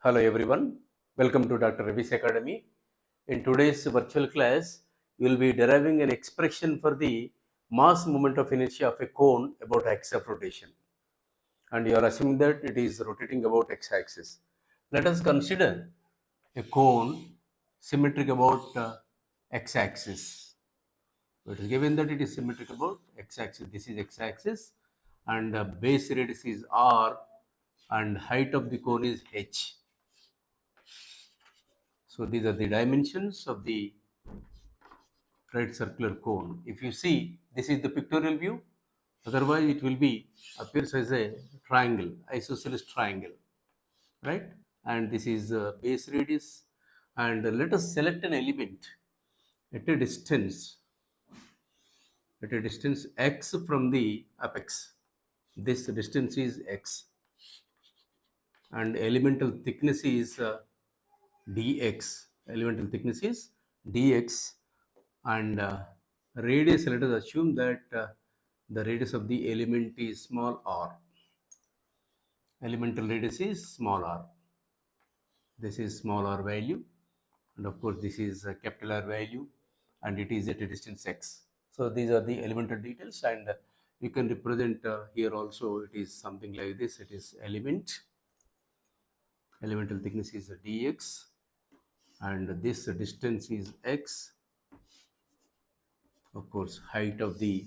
Hello everyone, welcome to Dr. Ravi's Academy. In today's virtual class, you will be deriving an expression for the mass moment of inertia of a cone about axis of rotation. And you are assuming that it is rotating about x-axis. Let us consider a cone symmetric about x-axis. It is given that it is symmetric about x-axis. This is x-axis and base radius is r and height of the cone is h. So these are the dimensions of the right circular cone. If you see, this is the pictorial view. Otherwise, it will be appears as a triangle, isosceles triangle, right? And this is base radius. And let us select an element at a distance, x from the apex. This distance is x, and elemental thickness is dx. Elemental thickness is dx, and radius, let us assume that the radius of the element is small r. Elemental radius is small r. This is small r value, and of course this is a capital R value, and it is at a distance x. So these are the elemental details, and you can represent here also. It is something like this. It is elemental thickness is dx, and this distance is x. Of course, height of the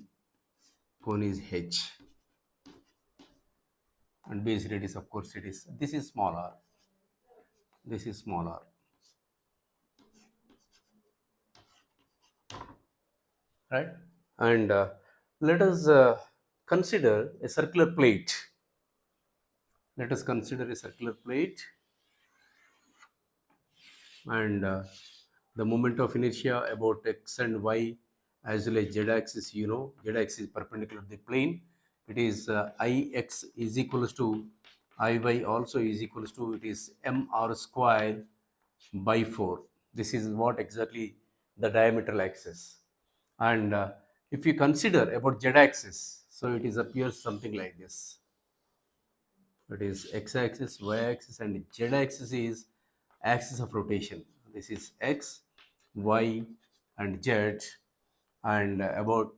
cone is h, and base radius, of course, this is small r. This is small r, right? And let us consider a circular plate. Let us consider a circular plate, and the moment of inertia about x and y as well as z axis. You know, z axis is perpendicular to the plane. It is ix is equals to iy also is equals to, it is mr square by 4. This is what exactly the diametral axis. And if you consider about z axis, so it is appears something like this. It is x-axis, y-axis, and z-axis is axis of rotation. This is x, y, and z, and about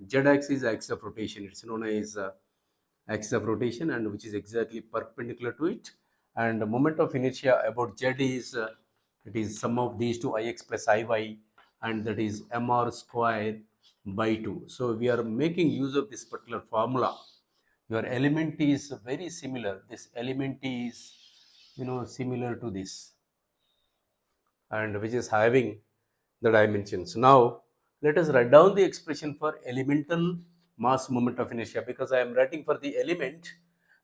z-axis, axis of rotation. It's known as axis of rotation, and which is exactly perpendicular to it. And the moment of inertia about z is it is sum of these two, ix plus iy, and that is mr square by 2. So we are making use of this particular formula. Your element is very similar. This element is, similar to this, and which is having the dimensions. Now let us write down the expression for elemental mass moment of inertia. Because I am writing for the element,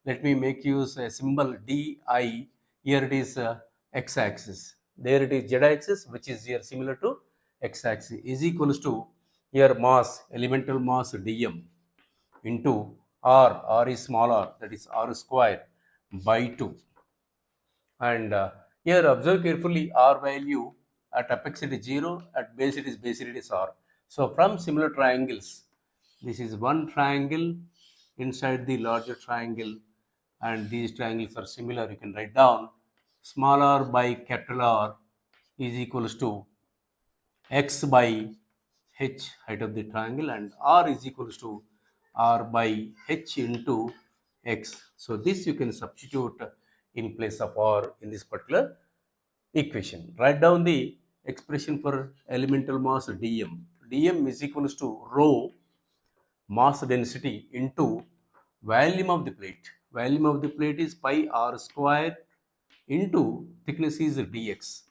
let me make use a symbol di. Here it is x-axis, there it is z-axis, which is here similar to x-axis, is equals to here mass, elemental mass dm into r is small r, that is r square by 2. And here observe carefully, r value at apex it is 0, at base it is base radius r. So from similar triangles, this is one triangle inside the larger triangle, and these triangles are similar. You can write down small r by capital R is equals to x by h, height of the triangle, and r is equals to r by h into x. So this you can substitute in place of r in this particular equation. Write down the expression for elemental mass dm. Dm is equals to rho mass density into volume of the plate. Volume of the plate is pi r square into thickness is dx.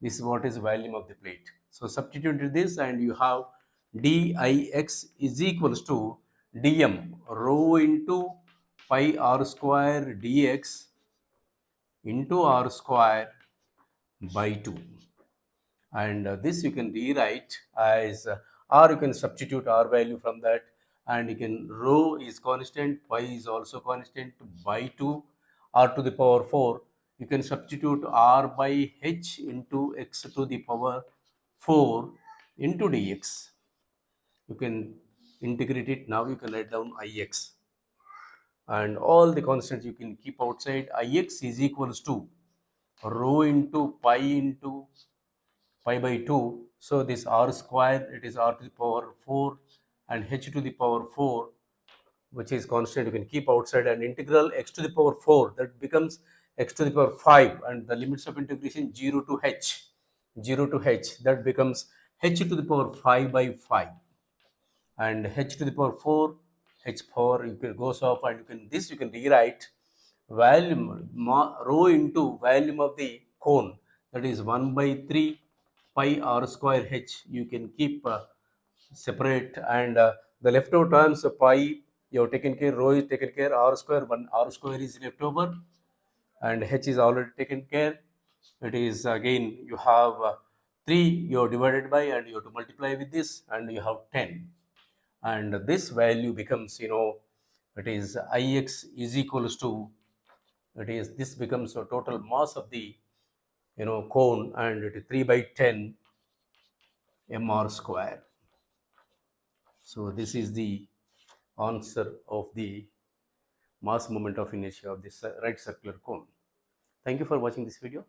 This is what is volume of the plate. So substitute this, and you have dix is equals to dm rho into pi r square dx into r square by 2. And this you can rewrite as r. You can substitute r value from that, and you can rho is constant, pi is also constant, by 2, r to the power 4. You can substitute r by h into x to the power 4 into dx. You can integrate it. Now you can write down ix, and all the constants you can keep outside. Ix is equals to rho into pi by 2. So this r square, it is r to the power 4, and h to the power 4, which is constant, you can keep outside, and integral x to the power 4, that becomes x to the power 5, and the limits of integration 0 to h, 0 to h, that becomes h to the power 5 by 5, and h to the power 4, h power, you can goes off, and you can, this you can rewrite volume, rho into volume of the cone, that is 1 by 3 pi r square h, you can keep separate, and the leftover terms, pi you have taken care, rho is taken care, r square, 1 r square is left over, and h is already taken care. It is again, you have 3 you have divided by, and you have to multiply with this, and you have 10, and this value becomes, it is ix is equals to, it is, this becomes a total mass of the, cone, and it is 3 by 10 mr square. So this is the answer of the mass moment of inertia of this right circular cone. Thank you for watching this video.